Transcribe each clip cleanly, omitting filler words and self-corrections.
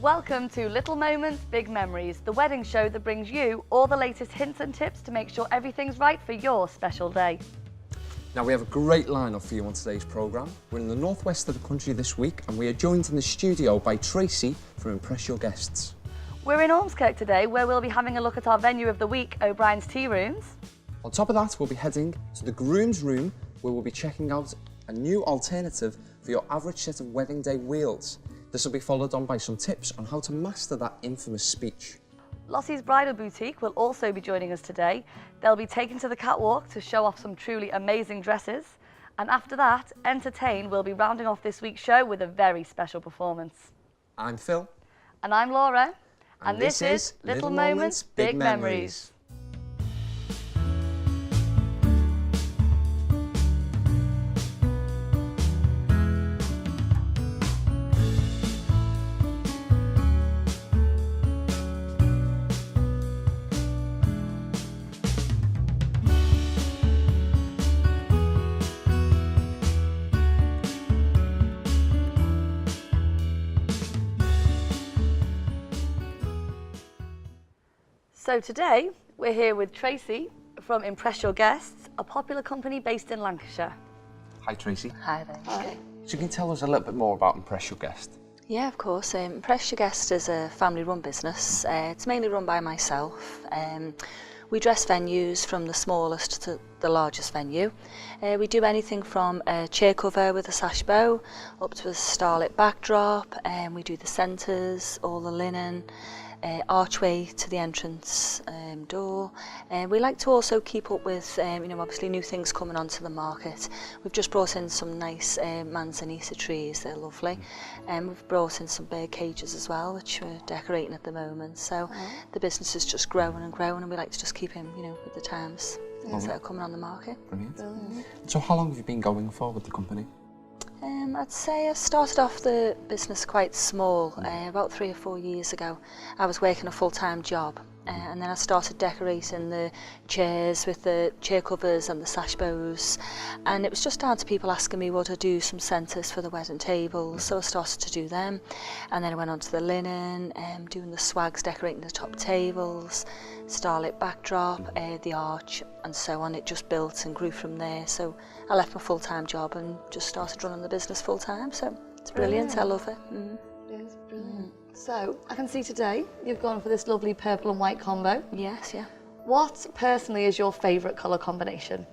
Welcome to Little Moments, Big Memories, the wedding show that brings you all the latest hints and tips to make sure everything's right for your special day. Now we have a great lineup for you on today's programme. We're in the northwest of the country this week and we are joined in the studio by Tracy from Impress Your Guests. We're in Ormskirk today where we'll be having a look at our venue of the week, O'Brien's Tea Rooms. On top of that, we'll be heading to the groom's room where we'll be checking out a new alternative for your average set of wedding day wheels. This will be followed on by some tips on how to master that infamous speech. Lossie's Bridal Boutique will also be joining us today. They'll be taken to the catwalk to show off some truly amazing dresses. And after that, Entertain will be rounding off this week's show with a very special performance. I'm Phil. And I'm Laura. And this is Little Moments, Big Memories. So today, we're here with Tracy from Impress Your Guests, a popular company based in Lancashire. Hi Tracy. Hi there. Hi. So you can tell us a little bit more about Impress Your Guest. Yeah, of course. Impress Your Guest is a family-run business. It's mainly run by myself. We dress venues from the smallest to the largest venue. We do anything from a chair cover with a sash bow up to a starlit backdrop. We do the centres, all the linen, archway to the entrance door. We like to also keep up with, obviously new things coming onto the market. We've just brought in some nice manzanita trees, they're lovely. We've brought in some bird cages as well, which we're decorating at the moment. So the business is just growing and growing, and we like to just keep in, with the times that are coming on the market. Brilliant. So how long have you been going for with the company? I'd say I started off the business quite small, about 3 or 4 years ago. I was working a full-time job, and then I started decorating the chairs with the chair covers and the sash bows, and it was just down to people asking me would I do some centres for the wedding tables, so I started to do them, and then I went on to the linen, doing the swags, decorating the top tables, starlit backdrop, the arch, and so on. It just built and grew from there, so I left my full-time job and just started running the business full-time, so it's brilliant. I love it. It's brilliant. So, I can see today you've gone for this lovely purple and white combo. Yes, yeah. What, personally, is your favourite colour combination?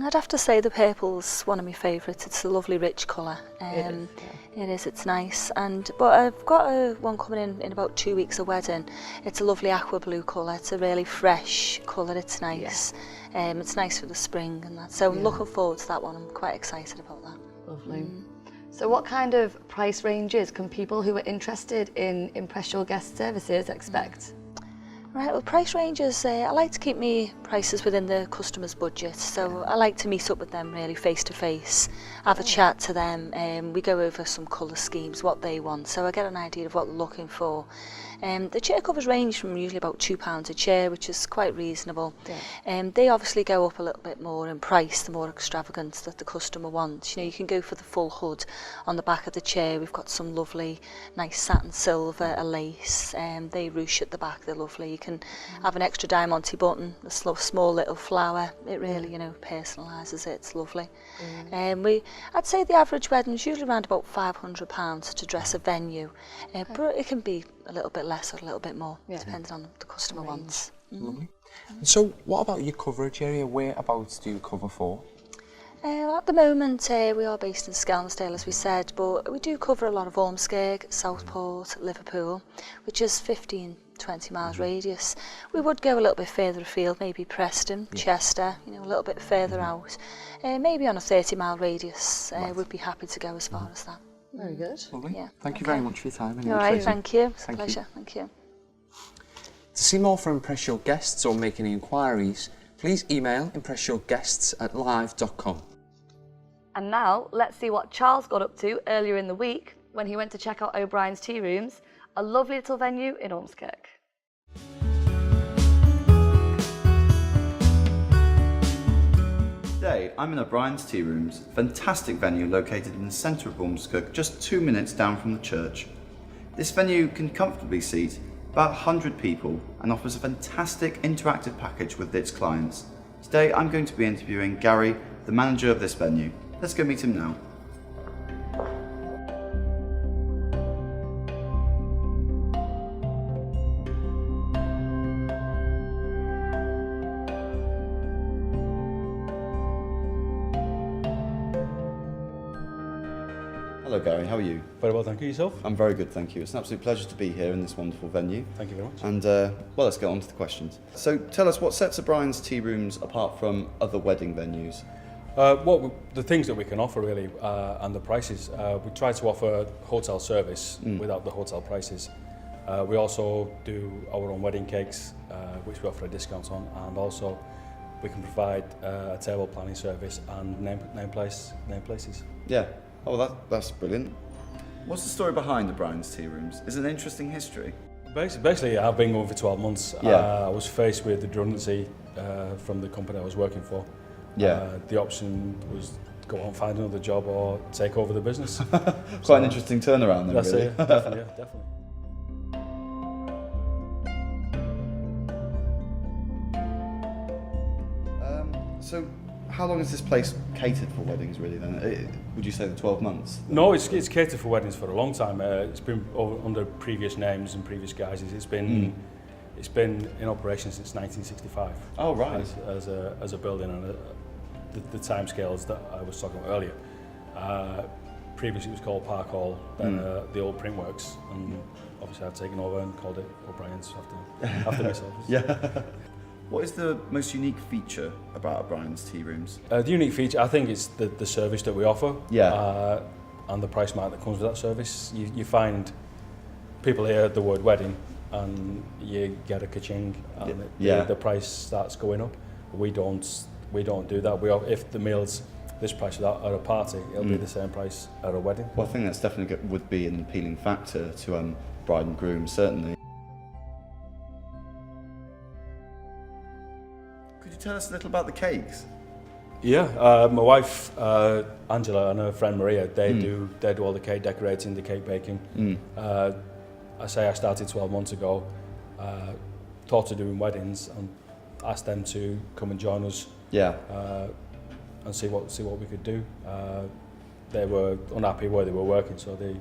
I'd have to say the purple's one of my favourites. It's a lovely rich colour. It is, it's nice. But I've got one coming in about 2 weeks, a wedding. It's a lovely aqua blue colour. It's a really fresh colour. It's nice. It's nice for the spring and that. So I'm looking forward to that one. I'm quite excited about that. Lovely. So what kind of price ranges can people who are interested in Impress Your Guest services expect? Right, well, price ranges, I like to keep my prices within the customer's budget, so I like to meet up with them really face to face, have a chat to them, we go over some colour schemes, what they want, so I get an idea of what they're looking for. The chair covers range from usually about £2 a chair, which is quite reasonable. They obviously go up a little bit more in price, the more extravagant that the customer wants. You can go for the full hood on the back of the chair. We've got some lovely, nice satin silver, a lace. They ruche at the back, they're lovely. You can have an extra diamante button, a small little flower. It really, personalises it. It's lovely. I'd say the average wedding is usually around about £500 to dress a venue, but it can be a little bit less or a little bit more, depending on the customer wants. Lovely. So what about your coverage area? Whereabouts do you cover for? At the moment, we are based in Skelmersdale, as we said, but we do cover a lot of Ormskirk, Southport, Liverpool, which is 15-20 miles radius. We would go a little bit further afield, maybe Preston, Chester, a little bit further out. Maybe on a 30-mile radius, we'd be happy to go as far as that. Very good. Lovely. Yeah. Thank you very much for your time. All right, thank you. It's a Thank you. pleasure. Thank you. To see more from Impress Your Guests or make any inquiries, please email impressyourguests@live.com. And now, let's see what Charles got up to earlier in the week when he went to check out O'Brien's Tea Rooms, a lovely little venue in Ormskirk. Today, I'm in O'Brien's Tea Rooms, a fantastic venue located in the centre of Ormskirk, just 2 minutes down from the church. This venue can comfortably seat about 100 people and offers a fantastic interactive package with its clients. Today I'm going to be interviewing Gary, the manager of this venue. Let's go meet him now. Hello Gary, how are you? Very well, thank you. Yourself? I'm very good, thank you. It's an absolute pleasure to be here in this wonderful venue. Thank you very much. And well, let's get on to the questions. So tell us, what sets O'Brien's Tea Rooms apart from other wedding venues? The things that we can offer really, and the prices. We try to offer hotel service without the hotel prices. We also do our own wedding cakes, which we offer a discount on, and also we can provide a table planning service and name places. Yeah. Oh, that's brilliant. What's the story behind O'Brien's Tea Rooms? Is it an interesting history? Basically, I've been going for 12 months. Yeah. I was faced with redundancy from the company I was working for. Yeah. The option was go on and find another job or take over the business. Quite an interesting turnaround then, That's really. it, definitely, yeah, definitely. So how long is this place catered for weddings really then? Would you say the 12 months? No, it's catered for weddings for a long time. It's been under previous names and previous guises. It's been in operation since 1965. Oh, right. As a building, and the timescales that I was talking about earlier. Previously it was called Park Hall, then the old Printworks, and obviously I've taken over and called it O'Brien's after myself. Yeah. What is the most unique feature about O'Brien's Tea Rooms? The unique feature, I think, is the service that we offer. Yeah. And the price mark that comes with that service. You find people hear the word wedding and you get a ka-ching and the price starts going up. We don't do that. If the meal's this price at a party, it'll be the same price at a wedding. Well, I think that's definitely would be an appealing factor to bride and groom, certainly. Could you tell us a little about the cakes? Yeah, my wife Angela and her friend Maria, they do all the cake decorating, the cake baking. I started 12 months ago, taught her doing weddings, and asked them to come and join us. Yeah. And see what we could do. They were unhappy where they were working, so they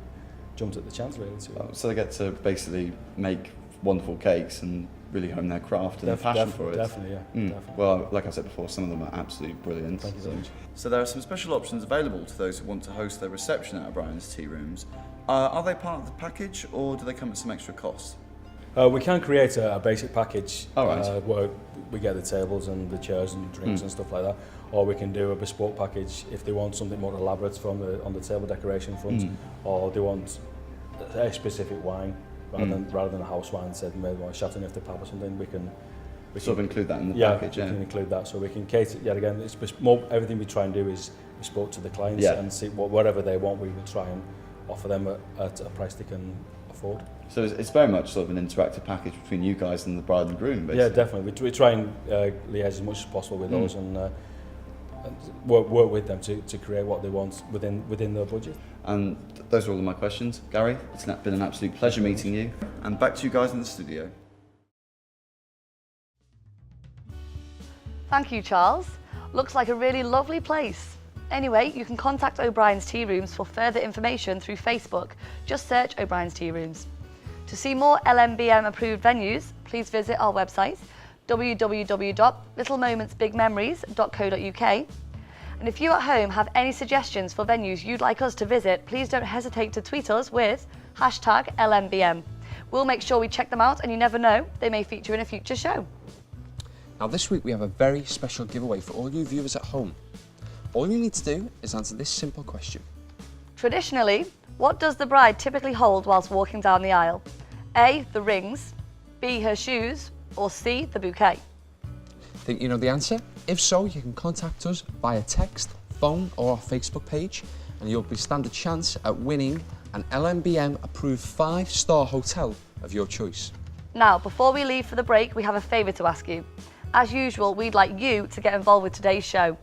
jumped at the chance really. So they get to basically make wonderful cakes and really hone their craft and their passion for it. Definitely, yeah. Definitely. Well, like I said before, some of them are absolutely brilliant. Thank you so much. So there are some special options available to those who want to host their reception at O'Brien's Tea Rooms. Are they part of the package, or do they come at some extra cost? We can create a basic package where we get the tables and the chairs and drinks and stuff like that, or we can do a bespoke package if they want something more elaborate on the table decoration front, or they want a specific wine rather than a house wine. Said maybe want Chateauneuf de Pape or something. We can sort of include that in the package. We can include that, so we can cater. Yet again, it's everything we try and do is bespoke to the clients and see whatever they want. We will try and offer them at a price they can afford. So it's very much sort of an interactive package between you guys and the bride and groom, basically. Yeah, definitely. We try and liaise as much as possible with those and work with them to create what they want within their budget. And those are all of my questions. Gary, it's been an absolute pleasure meeting you. And back to you guys in the studio. Thank you, Charles. Looks like a really lovely place. Anyway, you can contact O'Brien's Tea Rooms for further information through Facebook. Just search O'Brien's Tea Rooms. To see more LMBM approved venues, please visit our website www.littlemomentsbigmemories.co.uk. And if you at home have any suggestions for venues you'd like us to visit, please don't hesitate to tweet us with #LMBM. We'll make sure we check them out, and you never know, they may feature in a future show. Now this week we have a very special giveaway for all you viewers at home. All you need to do is answer this simple question. Traditionally, what does the bride typically hold whilst walking down the aisle? A, the rings, B, her shoes, or C, the bouquet? Think you know the answer? If so, you can contact us via text, phone or our Facebook page, and you'll stand a chance at winning an LMBM approved 5-star hotel of your choice. Now, before we leave for the break, we have a favour to ask you. As usual, we'd like you to get involved with today's show.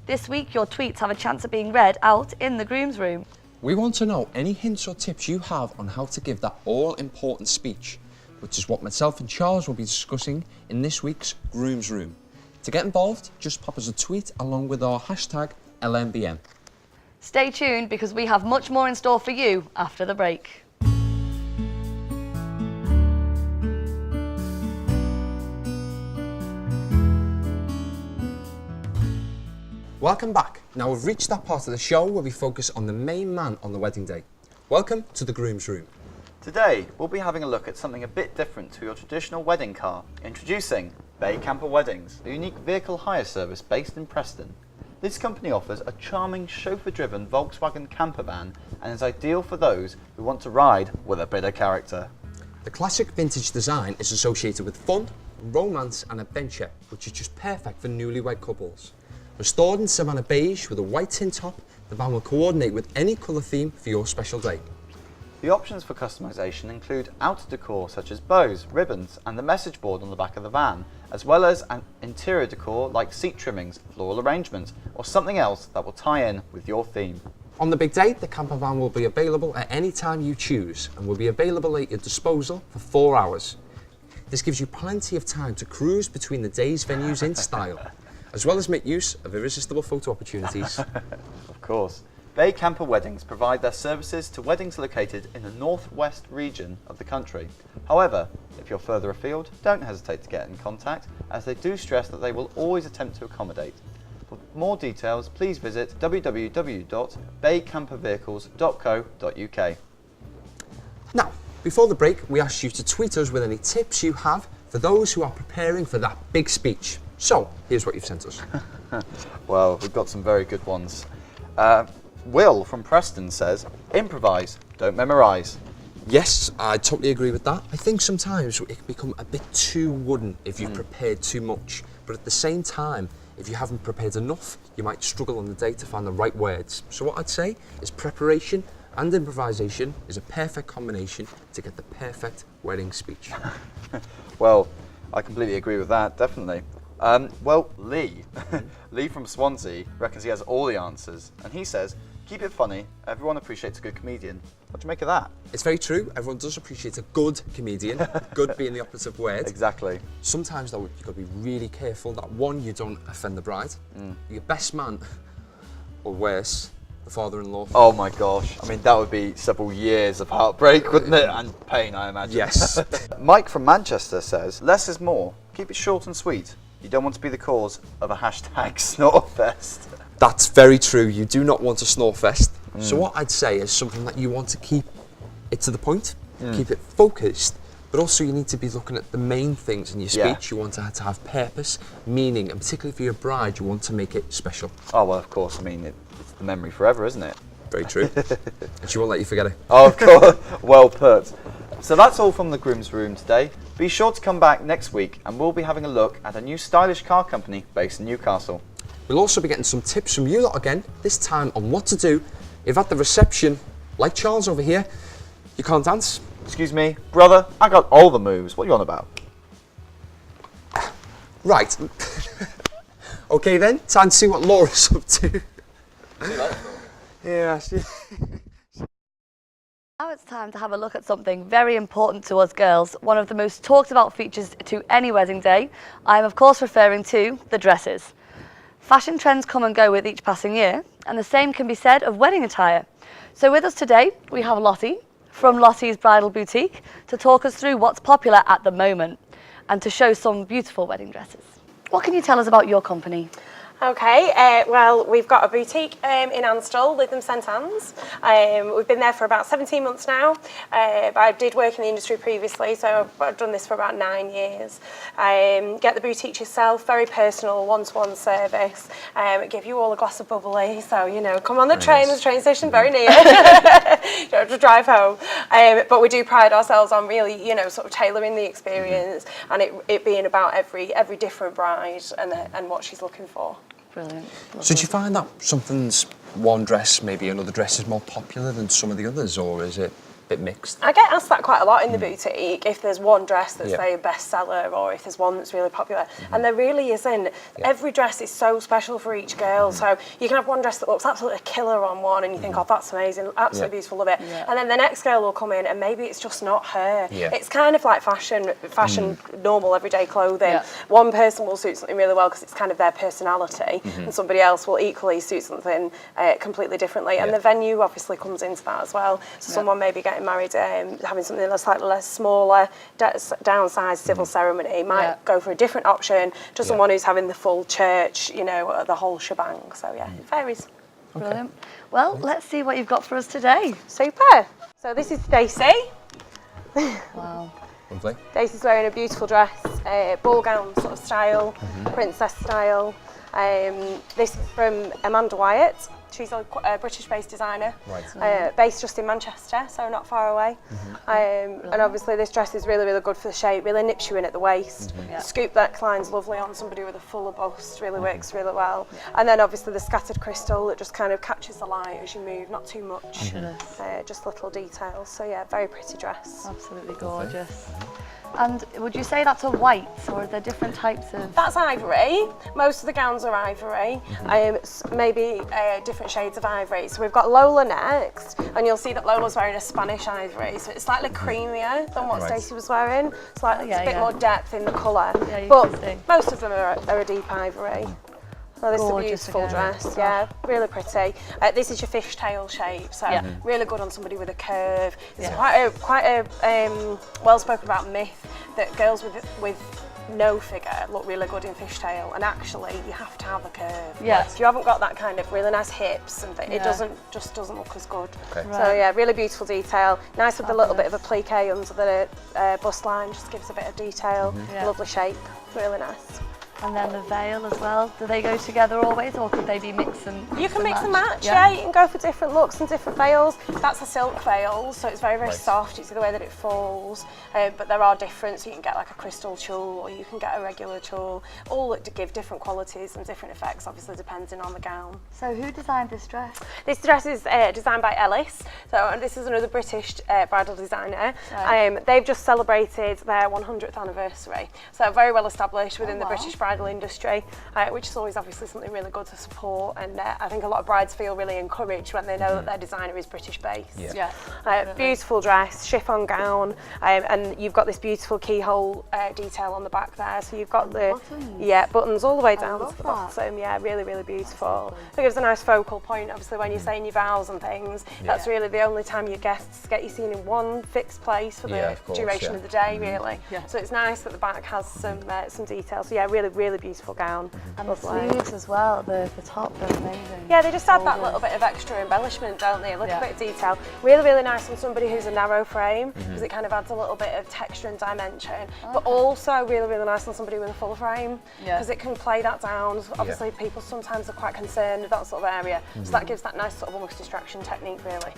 This week, your tweets have a chance of being read out in the groom's room. We want to know any hints or tips you have on how to give that all-important speech, which is what myself and Charles will be discussing in this week's Groom's Room. To get involved, just pop us a tweet along with our hashtag LMBM. Stay tuned because we have much more in store for you after the break. Welcome back. Now we've reached that part of the show where we focus on the main man on the wedding day. Welcome to the Groom's Room. Today, we'll be having a look at something a bit different to your traditional wedding car. Introducing Bay Camper Weddings, a unique vehicle hire service based in Preston. This company offers a charming chauffeur-driven Volkswagen camper van and is ideal for those who want to ride with a bit of character. The classic vintage design is associated with fun, romance and adventure, which is just perfect for newlywed couples. Restored in Savannah beige with a white tin top, the van will coordinate with any colour theme for your special day. The options for customisation include outer decor such as bows, ribbons and the message board on the back of the van, as well as an interior decor like seat trimmings, floral arrangements or something else that will tie in with your theme. On the big day, the camper van will be available at any time you choose and will be available at your disposal for 4 hours. This gives you plenty of time to cruise between the day's venues in style, as well as make use of irresistible photo opportunities. Of course. Bay Camper Weddings provide their services to weddings located in the northwest region of the country. However, if you're further afield, don't hesitate to get in contact, as they do stress that they will always attempt to accommodate. For more details, please visit www.baycampervehicles.co.uk. Now, before the break, we asked you to tweet us with any tips you have for those who are preparing for that big speech. So, here's what you've sent us. Well, we've got some very good ones. Will from Preston says, improvise, don't memorise. Yes, I totally agree with that. I think sometimes it can become a bit too wooden if you've prepared too much. But at the same time, if you haven't prepared enough, you might struggle on the day to find the right words. So what I'd say is preparation and improvisation is a perfect combination to get the perfect wedding speech. Well, I completely agree with that, definitely. Well, Lee from Swansea reckons he has all the answers, and he says, keep it funny, everyone appreciates a good comedian. What do you make of that? It's very true, everyone does appreciate a good comedian, good being the operative word. Exactly. Sometimes though, you've got to be really careful that one, you don't offend the bride, your best man, or worse, the father-in-law. Oh my gosh, I mean that would be several years of heartbreak, wouldn't it? And pain, I imagine. Yes. Mike from Manchester says, less is more, keep it short and sweet. You don't want to be the cause of a hashtag snortfest. That's very true. You do not want a snortfest. So what I'd say is something that you want to keep it to the point, keep it focused, but also you need to be looking at the main things in your speech. Yeah. You want to have purpose, meaning, and particularly for your bride, you want to make it special. Oh, well, of course. I mean, it's the memory forever, isn't it? Very true. And she won't let you forget it. Oh, of course. Well put. So that's all from the Groom's Room today. Be sure to come back next week and we'll be having a look at a new stylish car company based in Newcastle. We'll also be getting some tips from you lot again, this time on what to do if at the reception, like Charles over here, you can't dance. Excuse me, brother, I got all the moves. What are you on about? Right. Okay then, time to see what Laura's up to. Yeah, Now it's time to have a look at something very important to us girls, one of the most talked about features to any wedding day. I am of course referring to the dresses. Fashion trends come and go with each passing year, and the same can be said of wedding attire. So with us today, we have Lottie from Lottie's Bridal Boutique to talk us through what's popular at the moment and to show some beautiful wedding dresses. What can you tell us about your company? Okay, well, we've got a boutique in Anstall, Lytham St Anne's. We've been there for about 17 months now. I did work in the industry previously, so I've done this for about 9 years. Get the boutique yourself, very personal, one-to-one service. Give you all a glass of bubbly, so, you know, come on the train, there's a train station very near. You don't have to drive home. But we do pride ourselves on really, you know, sort of tailoring the experience and it being about every different bride and what she's looking for. Brilliant. So do you find that something's one dress, maybe another dress is more popular than some of the others, or is it bit mixed. I get asked that quite a lot in the boutique, if there's one dress that's say a bestseller or if there's one that's really popular. And there really isn't. Every dress is so special for each girl. So you can have one dress that looks absolutely killer on one and you think, oh, that's amazing, absolutely beautiful, love it. And then the next girl will come in and maybe it's just not her. It's kind of like fashion, normal everyday clothing. One person will suit something really well because it's kind of their personality, and somebody else will equally suit something completely differently. And the venue obviously comes into that as well. So someone may be getting married, having something that's slightly less smaller, downsized civil ceremony, might go for a different option to someone who's having the full church, you know, the whole shebang. So yeah, it varies. Brilliant. Well, let's see what you've got for us today. Super. So this is Stacey. Wow. Lovely. Stacey's wearing a beautiful dress, ball gown sort of style, princess style. This is from Amanda Wyatt. She's a British-based designer, based just in Manchester, so not far away. And obviously this dress is really, really good for the shape, really nips you in at the waist. Scoop neckline's lovely on somebody with a fuller bust, really works really well. And then obviously the scattered crystal that just kind of catches the light as you move, not too much, just little details. So yeah, very pretty dress. Absolutely gorgeous. And would you say that's a white, or are there different types of... That's ivory. Most of the gowns are ivory. Maybe different shades of ivory. So we've got Lola next, and you'll see that Lola's wearing a Spanish ivory, so it's slightly creamier than what Stacey was wearing. Slightly, it's a bit more depth in the colour. But most of them are a deep ivory. So this is a beautiful dress, really pretty. This is your fishtail shape, so really good on somebody with a curve. It's quite a well spoken about myth that girls with no figure look really good in fishtail, and actually you have to have a curve. If you haven't got that kind of really nice hips and it just doesn't look as good. So yeah, really beautiful detail. Nice with a little bit of a plique under the bust line, just gives a bit of detail. Lovely shape, really nice. And then the veil as well. Do they go together always, or could they be mixed and You can mix and match, you can go for different looks and different veils. That's a silk veil, so it's very, very soft. It's the way that it falls. But there are different, so you can get like a crystal tulle or you can get a regular tulle, all that give different qualities and different effects, obviously depending on the gown. So who designed this dress? This dress is designed by Ellis, and this is another British bridal designer. They've just celebrated their 100th anniversary, so very well established within the British bridal industry, which is always obviously something really good to support, and I think a lot of brides feel really encouraged when they know that their designer is British based. Beautiful dress, chiffon gown, and you've got this beautiful keyhole detail on the back there, so you've got the buttons all the way down to the bottom. Really, really beautiful. It gives a nice focal point, obviously when you're saying your vows and things. That's really the only time your guests get you seen in one fixed place for the duration of the day, really. So it's nice that the back has some details. So yeah, really beautiful gown. And the sleeves as well, the top, they're amazing. Yeah, they just add that little bit of extra embellishment, don't they? A little bit of detail. Really, really nice on somebody who's a narrow frame, because it kind of adds a little bit of texture and dimension. But also really, really nice on somebody with a full frame, because it can play that down. Obviously, people sometimes are quite concerned with that sort of area, so that gives that nice sort of almost distraction technique, really.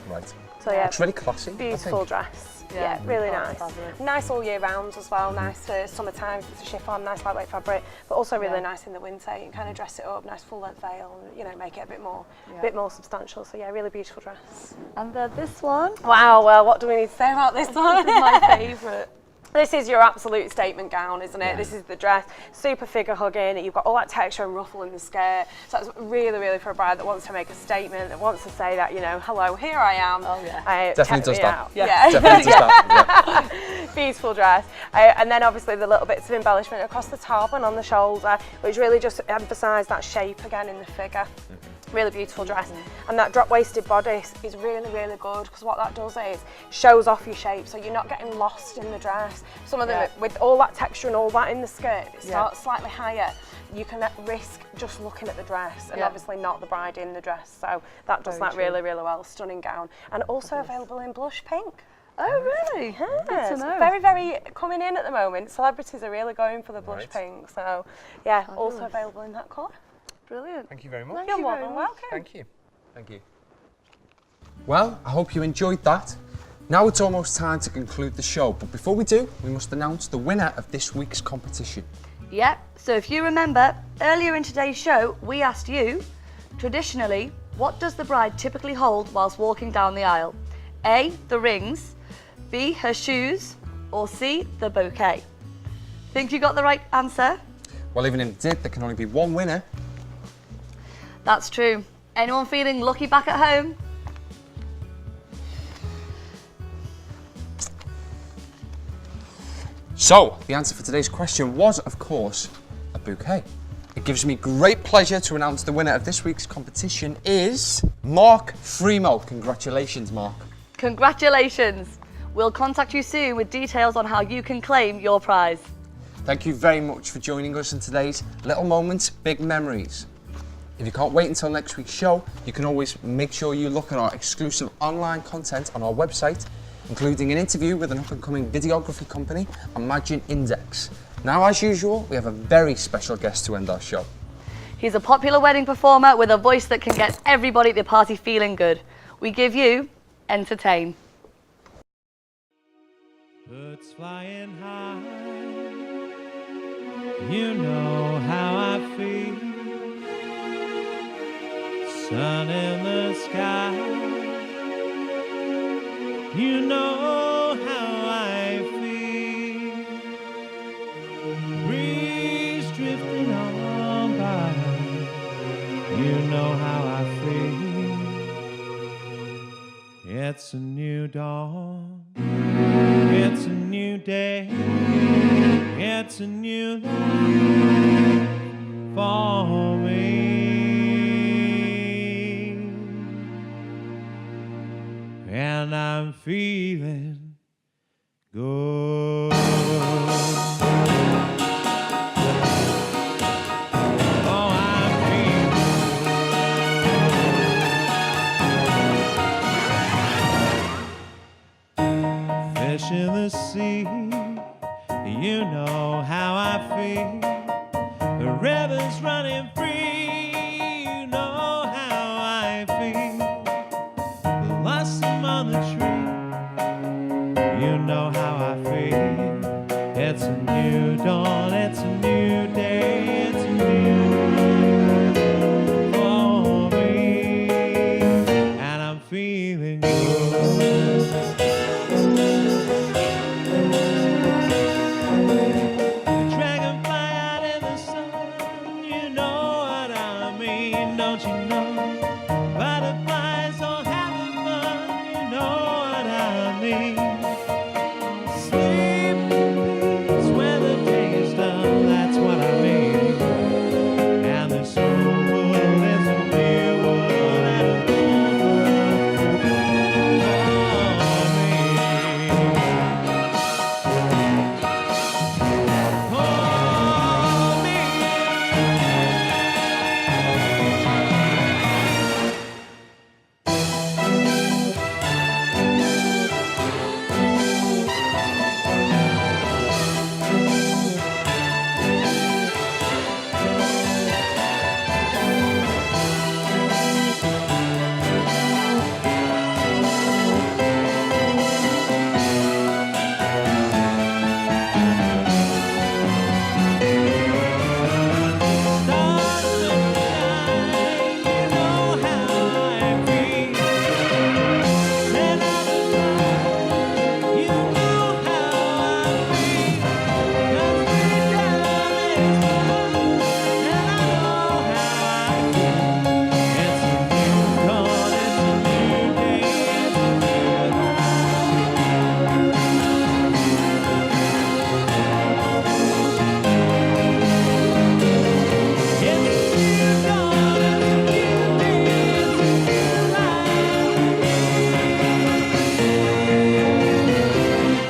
So yeah, it's really classy. Beautiful dress. Yeah, really nice. Fabulous. Nice all year round as well. Nice for summertime. It's a chiffon, nice lightweight fabric, but also really nice in the winter. You can kind of dress it up, nice full length veil, and make it a bit more substantial. So yeah, really beautiful dress. And this one. Wow. Well, what do we need to say about this one? This is my favourite. This is your absolute statement gown, isn't it? This is the dress, super figure hugging. You've got all that texture and ruffle in the skirt. So that's really, really for a bride that wants to make a statement, that wants to say that, hello, here I am. Oh yeah. Definitely does that. Definitely does that. Beautiful dress. And then obviously the little bits of embellishment across the top and on the shoulder, which really just emphasise that shape again in the figure. Really beautiful dress. And that drop-waisted bodice is really, really good, because what that does is shows off your shape, so you're not getting lost in the dress. Some of them, with all that texture and all that in the skirt, it starts slightly higher. You can risk just looking at the dress and obviously not the bride in the dress. So that does that really, really well. Stunning gown. And also available in blush pink. Oh really? Yeah, good to know. Very, very coming in at the moment. Celebrities are really going for the blush pink. So yeah, also available in that colour. Brilliant. Thank you very much. You're more than welcome. Thank you. Thank you. Well, I hope you enjoyed that. Now it's almost time to conclude the show, but before we do, we must announce the winner of this week's competition. Yep, so if you remember, earlier in today's show, we asked you, traditionally, what does the bride typically hold whilst walking down the aisle? A, the rings, B, her shoes, or C, the bouquet? Think you got the right answer? Well, even if it did, there can only be one winner. That's true. Anyone feeling lucky back at home? So, the answer for today's question was, of course, a bouquet. It gives me great pleasure to announce the winner of this week's competition is Mark Freemo. Congratulations, Mark. Congratulations. We'll contact you soon with details on how you can claim your prize. Thank you very much for joining us in today's Little Moments, Big Memories. If you can't wait until next week's show, you can always make sure you look at our exclusive online content on our website, including an interview with an up-and-coming videography company, Imagine Index. Now, as usual, we have a very special guest to end our show. He's a popular wedding performer with a voice that can get everybody at the party feeling good. We give you Entertain. Birds flying high, you know how I feel. Sun in the sky, you know how I feel. Breeze drifting on by, you know how I feel. It's a new dawn, it's a new day, it's a new life for me. And I'm feeling good. Oh, I'm feeling good. Fish in the sea, you know how I feel. The river's running free, you know how I feel. Blossom on the tree, you know how I feel. It's a new dawn, it's a new day, it's a new life for me. And I'm feeling good. The dragonfly out in the sun, you know what I mean, don't you know? Butterflies all having fun, you know what I mean. Sleep in peace when the day is done, that's what I mean. And this old world is a new world and a new world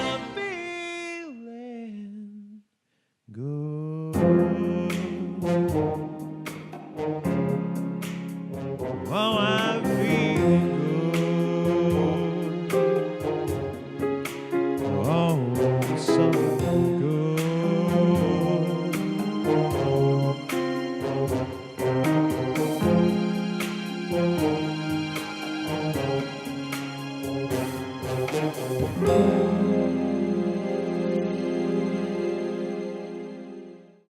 for feeling good.